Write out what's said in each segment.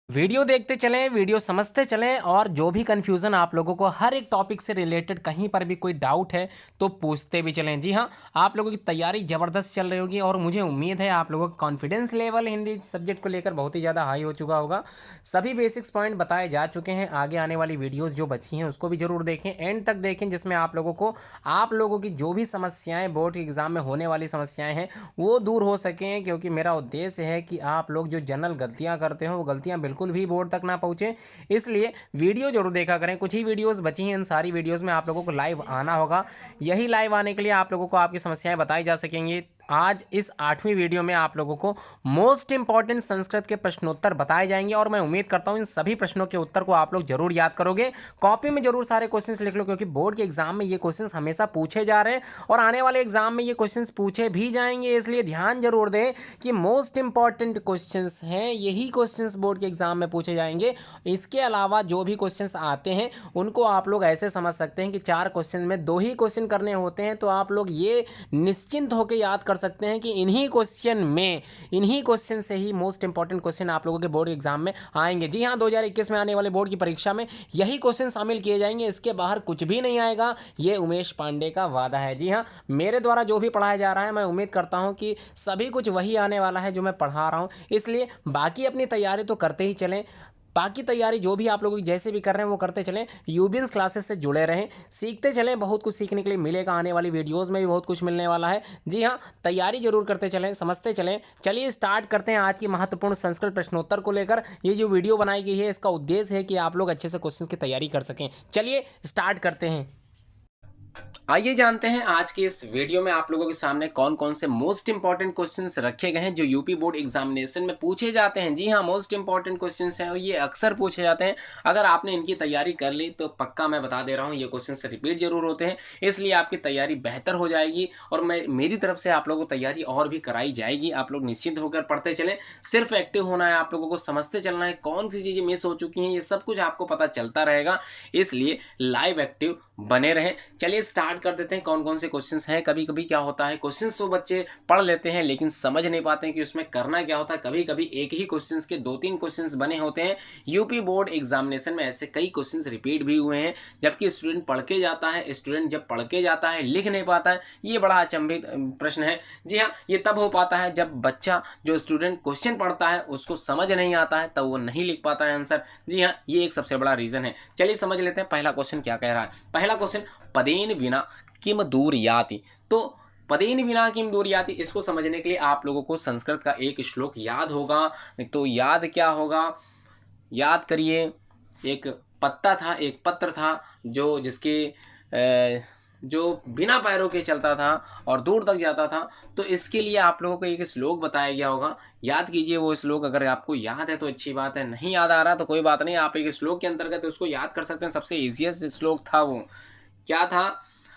Video देखते चलें, video समझते चलें और जो भी कन्फ्यूज़न आप लोगों को हर एक टॉपिक से रिलेटेड कहीं पर भी कोई डाउट है, तो पूछते भी चलें। जी हाँ, आप लोगों की तैयारी ज़बरदस्त चल रही होगी और मुझे उम्मीद है आप लोगों का कॉन्फिडेंस लेवल हिंदी सब्जेक्ट को लेकर बहुत ही ज़्यादा हाई हो चुका होगा। सभी बेसिक्स पॉइंट बताए जा चुके हैं, आगे आने वाली वीडियोज़ जो बची हैं उसको भी ज़रूर देखें, एंड तक देखें जिसमें आप लोगों की जो भी समस्याएँ बोर्ड के एग्ज़ाम में होने वाली समस्याएँ हैं, वो दूर हो सकें क्योंकि मेरा उद्देश्य है कि आप लोग जो जनरल गलतियाँ करते हो वो गलतियाँ बिल्कुल भी बोर्ड तक ना पहुँचे। इसलिए वीडियो ज़रूर देखा करें। कुछ ही वीडियोज़ बची हैं, इन सारी वीडियोज़ में आप लोगों को लाइव आना होगा। यही लाइव आने के लिए आप लोगों को आपकी समस्याएँ बताई जा सकेंगी। आज इस 8वीं वीडियो में आप लोगों को मोस्ट इंपॉर्टेंट संस्कृत के प्रश्नोत्तर बताए जाएंगे और मैं उम्मीद करता हूं इन सभी प्रश्नों के उत्तर को आप लोग जरूर याद करोगे। कॉपी में जरूर सारे क्वेश्चंस लिख लो क्योंकि बोर्ड के एग्जाम में ये क्वेश्चंस हमेशा पूछे जा रहे हैं और आने वाले एग्जाम में ये क्वेश्चंस पूछे भी जाएंगे, इसलिए ध्यान जरूर दें कि मोस्ट इंपॉर्टेंट क्वेश्चंस हैं, यही क्वेश्चंस बोर्ड के एग्जाम में पूछे जाएंगे। इसके अलावा जो भी क्वेश्चंस आते हैं उनको आप लोग ऐसे समझ सकते हैं कि 4 क्वेश्चन में 2 ही क्वेश्चन करने होते हैं, तो आप लोग ये निश्चिंत होकर याद कर सकते हैं कि इन्हीं क्वेश्चन से ही मोस्ट इंपॉर्टेंट क्वेश्चन आप लोगों के बोर्ड एग्जाम में आएंगे। जी हाँ, 2021 में आने वाले बोर्ड की परीक्षा में यही क्वेश्चन शामिल किए जाएंगे, इसके बाहर कुछ भी नहीं आएगा, ये उमेश पांडे का वादा है। जी हाँ, मेरे द्वारा जो भी पढ़ाया जा रहा है मैं उम्मीद करता हूँ कि सभी कुछ वही आने वाला है जो मैं पढ़ा रहा हूँ, इसलिए बाकी अपनी तैयारी तो करते ही चलें। बाकी तैयारी जो भी आप लोग जैसे भी कर रहे हैं वो करते चलें, यूबियंस क्लासेस से जुड़े रहें, सीखते चलें, बहुत कुछ सीखने के लिए मिलेगा, आने वाली वीडियोस में भी बहुत कुछ मिलने वाला है। जी हाँ, तैयारी जरूर करते चलें, समझते चलें। चलिए स्टार्ट करते हैं आज की महत्वपूर्ण संस्कृत प्रश्नोत्तर को लेकर। ये जो वीडियो बनाई गई है इसका उद्देश्य है कि आप लोग अच्छे से क्वेश्चन की तैयारी कर सकें। चलिए स्टार्ट करते हैं। आइए जानते हैं आज की इस वीडियो में आप लोगों के सामने कौन कौन से मोस्ट इंपॉर्टेंट क्वेश्चंस रखे गए हैं जो यूपी बोर्ड एग्जामिनेशन में पूछे जाते हैं। जी हाँ, मोस्ट इंपॉर्टेंट क्वेश्चंस हैं और ये अक्सर पूछे जाते हैं। अगर आपने इनकी तैयारी कर ली तो पक्का मैं बता दे रहा हूँ ये क्वेश्चन रिपीट जरूर होते हैं, इसलिए आपकी तैयारी बेहतर हो जाएगी और मेरी तरफ से आप लोगों को तैयारी और भी कराई जाएगी। आप लोग निश्चिंत होकर पढ़ते चलें, सिर्फ एक्टिव होना है, आप लोगों को समझते चलना है, कौन सी चीज़ें मिस हो चुकी हैं ये सब कुछ आपको पता चलता रहेगा, इसलिए लाइव एक्टिव बने रहें। चलिए स्टार्ट कर देते हैं कौन कौन से क्वेश्चंस हैं। कभी कभी क्या होता है, क्वेश्चंस तो बच्चे पढ़ लेते हैं लेकिन समझ नहीं पाते हैं कि उसमें करना क्या होता है। कभी कभी एक ही क्वेश्चंस के 2-3 क्वेश्चंस बने होते हैं। यूपी बोर्ड एग्जामिनेशन में ऐसे कई क्वेश्चंस रिपीट भी हुए हैं, जबकि स्टूडेंट पढ़ के जाता है, स्टूडेंट जब पढ़ के जाता है लिख नहीं पाता है। ये बड़ा अचंभित प्रश्न है। जी हाँ, ये तब हो पाता है जब बच्चा जो स्टूडेंट क्वेश्चन पढ़ता है उसको समझ नहीं आता है, तब वो नहीं लिख पाता है आंसर। जी हाँ, ये एक सबसे बड़ा रीजन है। चलिए समझ लेते हैं पहला क्वेश्चन क्या कह रहा है। पहला क्वेश्चन, पदेन विना किम दूर याति। तो पदेन विना किम दूर याति, इसको समझने के लिए आप लोगों को संस्कृत का एक श्लोक याद होगा। तो याद क्या होगा, याद करिए। एक पत्ता था, एक पत्र था जो जो बिना पैरों के चलता था और दूर तक जाता था। तो इसके लिए आप लोगों को एक श्लोक बताया गया होगा, याद कीजिए वो श्लोक। अगर आपको याद है तो अच्छी बात है, नहीं याद आ रहा तो कोई बात नहीं, आप एक श्लोक के अंतर्गत उसको याद कर सकते हैं। सबसे ईजिएस्ट श्लोक था वो, क्या था,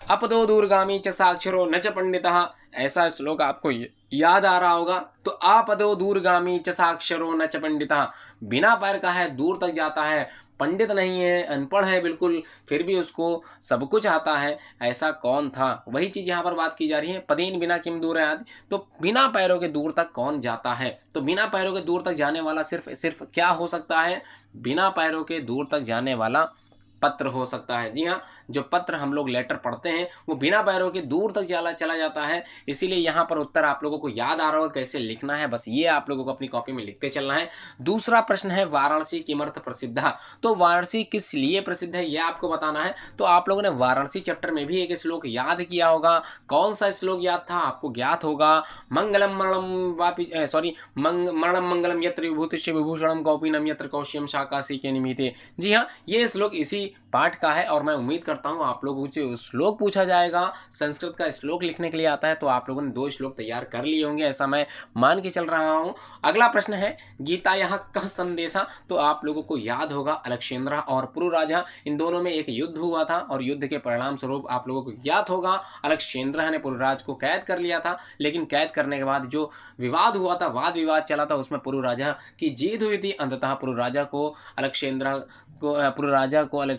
अपदो दूरगामी च साक्षरो न च पंडितः। ऐसा श्लोक आपको याद आ रहा होगा। तो आपदो दूरगामी च साक्षरो न च पंडितः, बिना पैर का है, दूर तक जाता है, पंडित नहीं है, अनपढ़ है बिल्कुल, फिर भी उसको सब कुछ आता है, ऐसा कौन था। वही चीज़ यहाँ पर बात की जा रही है, पदेन बिना किम दूर है। तो बिना पैरों के दूर तक कौन जाता है। तो बिना पैरों के दूर तक जाने वाला सिर्फ क्या हो सकता है, बिना पैरों के दूर तक जाने वाला पत्र हो सकता है। जी हाँ, जो पत्र हम लोग लेटर पढ़ते हैं वो बिना पैरों के दूर तक चला जाता है। इसीलिए यहाँ पर उत्तर आप लोगों को याद आ रहा होगा कैसे लिखना है, बस ये आप लोगों को अपनी कॉपी में लिखते चलना है। दूसरा प्रश्न है, वाराणसी किमर्थ प्रसिद्ध। तो वाराणसी किस लिए प्रसिद्ध है ये आपको बताना है। तो आप लोगों ने वाराणसी चैप्टर में भी एक श्लोक याद किया होगा। कौन सा श्लोक याद था आपको ज्ञात होगा, मंगलम मरणम वापि सॉरी मरणम मंगलम यत्र विभूतिश्च विभूषणम कौपीनम यत्र कौश्यम शाकासी के निमिते। जी हाँ, ये श्लोक इसी पाठ का है और मैं उम्मीद करता हूँ आप लोगों से श्लोक पूछा जाएगा। संस्कृत का श्लोक लिखने के लिए आता है तो आप लोगों ने 2 श्लोक तैयार कर लिए होंगे, ऐसा मैं मान के चल रहा हूँ। अगला प्रश्न है, गीता यहाँ कह संदेशा। तो आप लोगों को याद होगा अलक्षेंद्र और पुरुराजा, इन दोनों में एक युद्ध हुआ था और युद्ध के परिणाम स्वरूप आप लोगों को याद होगा अलक्षेंद्र ने पुरुराज को कैद कर लिया था। लेकिन कैद करने के बाद जो विवाद हुआ था, वाद विवाद चला था, उसमें पुरुराजा की जीत हुई थी। अंततः पुरुराजा को अलक्षेंद्र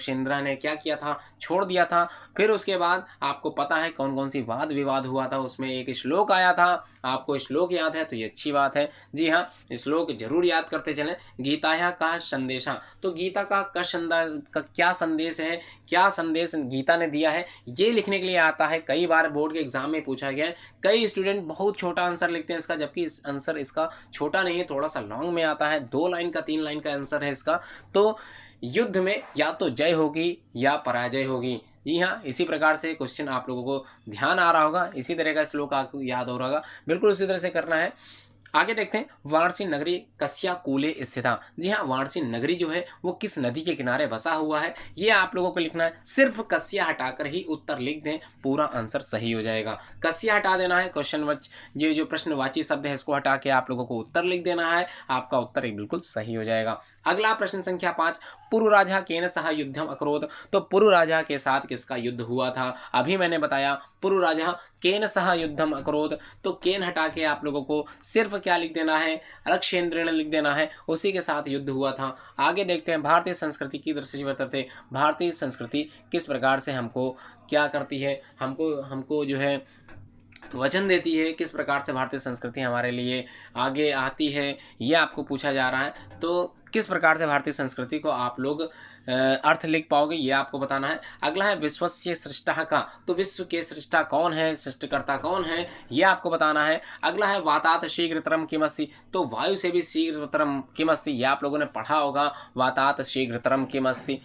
अलक्षेंद्र ने क्या किया था, छोड़ दिया था। फिर उसके बाद आपको पता है कौन कौन सी वाद विवाद हुआ था, उसमें एक श्लोक आया था। आपको श्लोक याद है तो ये अच्छी बात है। जी हाँ, श्लोक जरूर याद करते चलें। गीताया का संदेशा, तो गीता का क्या संदेश है, क्या संदेश गीता ने दिया है, ये लिखने के लिए आता है। कई बार बोर्ड के एग्जाम में पूछा गया है। कई स्टूडेंट बहुत छोटा आंसर लिखते हैं इसका, जबकि इस आंसर इसका छोटा नहीं है, थोड़ा सा लॉन्ग में आता है। 2 लाइन का 3 लाइन का आंसर है इसका। तो युद्ध में या तो जय होगी या पराजय होगी। जी हाँ, इसी प्रकार से क्वेश्चन आप लोगों को ध्यान आ रहा होगा, इसी तरह का श्लोक आपको याद हो रहा होगा। बिल्कुल उसी तरह से करना है। आगे देखते हैं, वाराणसी नगरी कस्या कूले स्थिता। जी हाँ, वाराणसी नगरी जो है वो किस नदी के किनारे बसा हुआ है, ये आप लोगों को लिखना है। सिर्फ कस्या हटाकर ही उत्तर लिख दें, पूरा आंसर सही हो जाएगा। कस्या हटा देना है, क्वेश्चन ये जो प्रश्नवाची शब्द है इसको हटा के आप लोगों को उत्तर लिख देना है, आपका उत्तर एक बिल्कुल सही हो जाएगा। अगला प्रश्न संख्या 5, पूर्व राजा केन सह युद्धम अकरोध। तो पूर्व राजा के साथ किसका युद्ध हुआ था, अभी मैंने बताया पूर्व राजा केन सह युद्धम अकरोध। तो केन हटा के आप लोगों को सिर्फ क्या लिख देना है, अलक्षेंद्र लिख देना है, उसी के साथ युद्ध हुआ था। आगे देखते हैं, भारतीय संस्कृति की दृष्टि वर्तते। भारतीय संस्कृति किस प्रकार से हमको क्या करती है, हमको जो है वचन देती है, किस प्रकार से भारतीय संस्कृति हमारे लिए आगे आती है, ये आपको पूछा जा रहा है। तो किस प्रकार से भारतीय संस्कृति को आप लोग अर्थ लिख पाओगे, ये आपको बताना है। अगला है विश्वस्य सृष्टा का, तो विश्व के सृष्टा कौन है, सृष्टिकर्ता कौन है, ये आपको बताना है। अगला है वातात शीघ्रतरम किमस्ति, तो वायु से भी शीघ्रतरम किमस्ति, ये आप लोगों ने पढ़ा होगा, वातात शीघ्रतरम किमस्ति।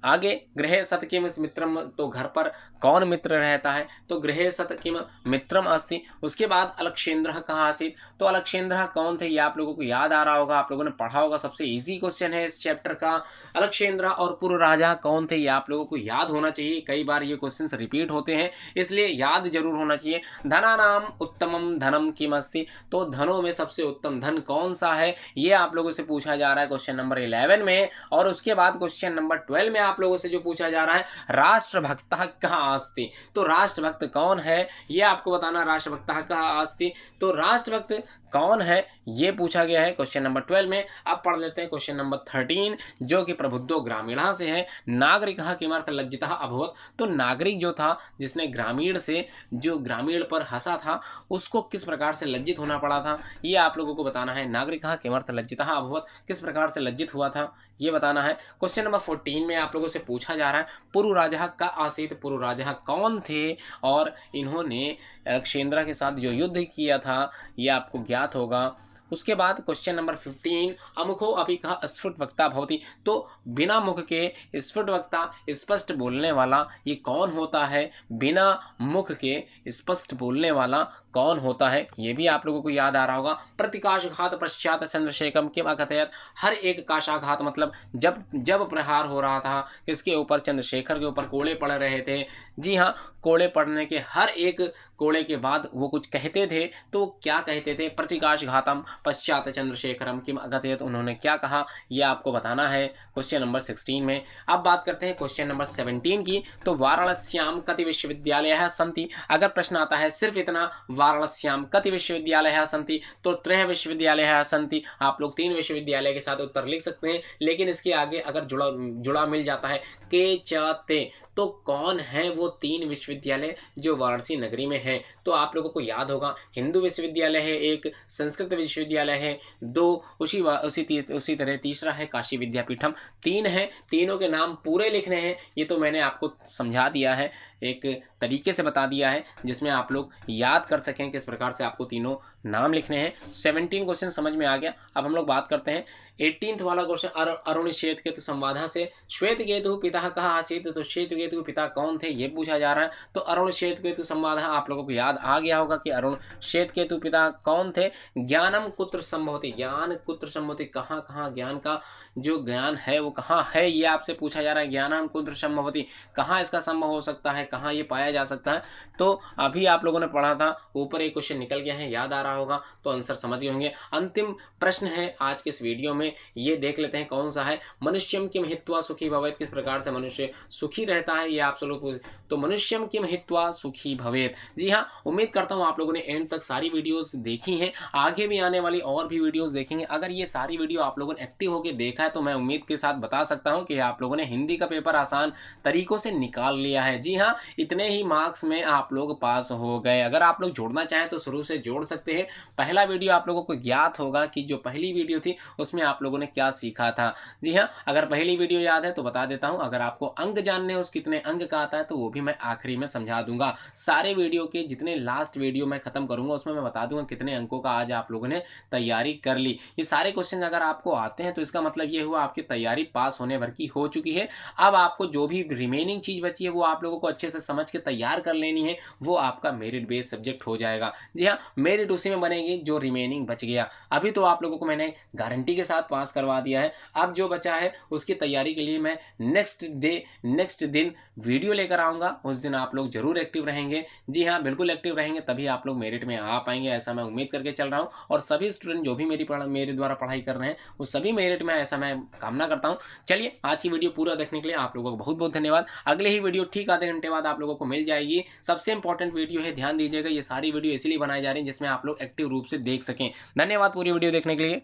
आगे गृहे सत किम मित्रम, तो घर पर कौन मित्र रहता है, तो गृहे सत किम मित्रम अस्ति। उसके बाद अलक्षेंद्र कहाँ आसीत, तो अलक्षेंद्र कौन थे, ये आप लोगों को याद आ रहा होगा, आप लोगों ने पढ़ा होगा, सबसे इजी क्वेश्चन है इस चैप्टर का। अलक्षेंद्र और पूर्व राजा कौन थे, ये आप लोगों को याद होना चाहिए। कई बार ये क्वेश्चन रिपीट होते हैं, इसलिए याद जरूर होना चाहिए। धनानाम उत्तमम धनम किम अस्ति, तो धनों में सबसे उत्तम धन कौन सा है, ये आप लोगों से पूछा जा रहा है क्वेश्चन नंबर 11 में। और उसके बाद क्वेश्चन नंबर 12 में आप लोगों से जो पूछा जा रहा है, राष्ट्रभक्त कहाँ अस्ति, तो राष्ट्रभक्त कौन है, ये आपको बताना। राष्ट्रभक्त कहाँ अस्ति, तो राष्ट्रभक्त कौन है, ये पूछा गया है क्वेश्चन नंबर 12 में। अब पढ़ लेते हैं क्वेश्चन नंबर 13, जो कि प्रबुद्धो ग्रामीणा से है। नागरिक किमर्थ लज्जिता अभवत, तो नागरिक जो था, जिसने ग्रामीण से जो ग्रामीण पर हंसा था, उसको किस प्रकार से लज्जित होना पड़ा था, ये आप लोगों को बताना है। नागरिक किमर्थ लज्जिता अभवत, किस प्रकार से लज्जित हुआ था, ये बताना है। क्वेश्चन नंबर 14 में आप लोगों से पूछा जा रहा है, पूर्व राजा का आसीत, पूर्व राजा कौन थे और इन्होंने अलक्षेंद्र के साथ जो युद्ध किया था, ये आपको ज्ञात होगा। उसके बाद क्वेश्चन नंबर 15, अमुखो अपि कहा स्फुट वक्ता भवति, तो बिना मुख के स्फुट वक्ता, स्पष्ट बोलने वाला, ये कौन होता है, बिना मुख के स्पष्ट बोलने वाला कौन होता है, ये भी आप लोगों को याद आ रहा होगा। प्रतिकाशघात पश्चात चंद्रशेखरम किम अकथयत, हर एक काशाघात मतलब जब प्रहार हो रहा था किसके ऊपर, चंद्रशेखर के ऊपर कोड़े पड़ रहे थे। जी हाँ, कोड़े पड़ने के हर एक कोड़े के बाद वो कुछ कहते थे, तो क्या कहते थे, प्रतिकाशघातम पश्चात चंद्रशेखरम किम अकथयत, उन्होंने क्या कहा, ये आपको बताना है क्वेश्चन नंबर 16 में। अब बात करते हैं क्वेश्चन नंबर 17 की, तो वाराणस्याम कति विश्वविद्यालयाः सन्ति। अगर प्रश्न आता है सिर्फ इतना, वाराणस्याम कति विश्वविद्यालयाः सन्ति, तो 3 विश्वविद्यालयाः सन्ति, आप लोग 3 विश्वविद्यालय के साथ उत्तर लिख सकते हैं। लेकिन इसके आगे अगर जुड़ा मिल जाता है के च ते, तो कौन है वो 3 विश्वविद्यालय जो वाराणसी नगरी में है, तो आप लोगों को याद होगा, हिंदू विश्वविद्यालय है एक, संस्कृत विश्वविद्यालय है 2, उसी तरह तीसरा है काशी विद्यापीठम। 3 है, तीनों के नाम पूरे लिखने हैं। ये तो मैंने आपको समझा दिया है, एक तरीके से बता दिया है, जिसमें आप लोग याद कर सकें किस प्रकार से आपको तीनों नाम लिखने हैं। 17 क्वेश्चन समझ में आ गया। अब हम लोग बात करते हैं 18th वाला क्वेश्चन, अरुण श्वेत केतु संवादा से। श्वेत केतु पिता कहाँ आसीत, तो श्वेत केतु पिता कौन थे, ये पूछा जा रहा है। तो अरुण श्वेत केतु संवादा आप लोगों को याद आ गया होगा कि अरुण श्वेत केतु पिता कौन थे। ज्ञानम कुत्र संभवति, ज्ञान कुत्र संभवति, कहाँ ज्ञान का जो ज्ञान है वो कहाँ है, ये आपसे पूछा जा रहा है। ज्ञानम कुत्र संभवति, कहाँ इसका संभव हो सकता है, कहाँ ये पाया जा सकता है। तो अभी आप लोगों ने पढ़ा था, ऊपर एक क्वेश्चन निकल गया है, याद आ रहा होगा, तो आंसर समझ गए होंगे। अंतिम प्रश्न है आज के इस वीडियो में, ये देख लेते हैं कौन सा है। मनुष्यम किम हित्वा सुखी भवेत्, किस प्रकार से मनुष्य सुखी रहता कहता है ये आप सब लोग तो मनुष्यम किम हित्वा सुखी भवेत। जी हाँ, उम्मीद करता हूँ आप लोगों ने एंड तक सारी वीडियोस देखी हैं, आगे भी आने वाली और भी वीडियोस देखेंगे। अगर ये सारी वीडियो आप लोगों ने एक्टिव होकर देखा है तो मैं उम्मीद के साथ बता सकता हूँ कि आप लोगों ने हिंदी का पेपर आसान तरीकों से निकाल लिया है। जी हाँ, इतने ही मार्क्स में आप लोग पास हो गए। अगर आप लोग जोड़ना चाहें तो शुरू से जोड़ सकते हैं। पहला वीडियो आप लोगों को ज्ञात होगा कि जो पहली वीडियो थी उसमें आप लोगों ने क्या सीखा था। जी हाँ, अगर पहली वीडियो याद है तो बता देता हूँ। अगर आपको अंक जानने हैं उस कितने अंक का आता है तो वो भी मैं आखिरी में समझा दूंगा। सारे वीडियो के जितने लास्ट वीडियो मैं खत्म करूंगा उसमें मैं बता दूंगा कितने अंकों का आज आप लोगों ने तैयारी कर ली। ये सारे क्वेश्चन अगर आपको आते हैं तो इसका मतलब ये हुआ आपकी तैयारी पास होने भर की हो चुकी है। अब आपको जो भी रिमेनिंग चीज़ बची है वो आप लोगों को अच्छे से समझ के तैयार कर लेनी है, वो आपका मेरिट बेस्ड सब्जेक्ट हो जाएगा। जी हाँ, मेरिट उसी में बनेगी जो रिमेनिंग बच गया। अभी तो आप लोगों को मैंने गारंटी के साथ पास करवा दिया है। अब जो बचा है उसकी तैयारी के लिए मैं नेक्स्ट दिन वीडियो लेकर आऊँगा। उस दिन आप लोग ज़रूर एक्टिव रहेंगे। जी हाँ, बिल्कुल एक्टिव रहेंगे तभी आप लोग मेरिट में आ पाएँगे, ऐसा मैं उम्मीद करके चल रहा हूँ। और सभी स्टूडेंट जो भी मेरे द्वारा पढ़ाई कर रहे हैं वो सभी मेरिट में, ऐसा मैं कामना करता हूँ। चलिए, आज की वीडियो पूरा देखने के लिए आप लोगों को बहुत-बहुत धन्यवाद। अगले ही वीडियो ठीक आधे घंटे बाद आप लोगों को मिल जाएगी। सबसे इंपॉर्टेंट वीडियो है, ध्यान दीजिएगा। ये सारी वीडियो इसीलिए बनाई जा रही है जिसमें आप लोग एक्टिव रूप से देख सकें। धन्यवाद पूरी वीडियो देखने के लिए।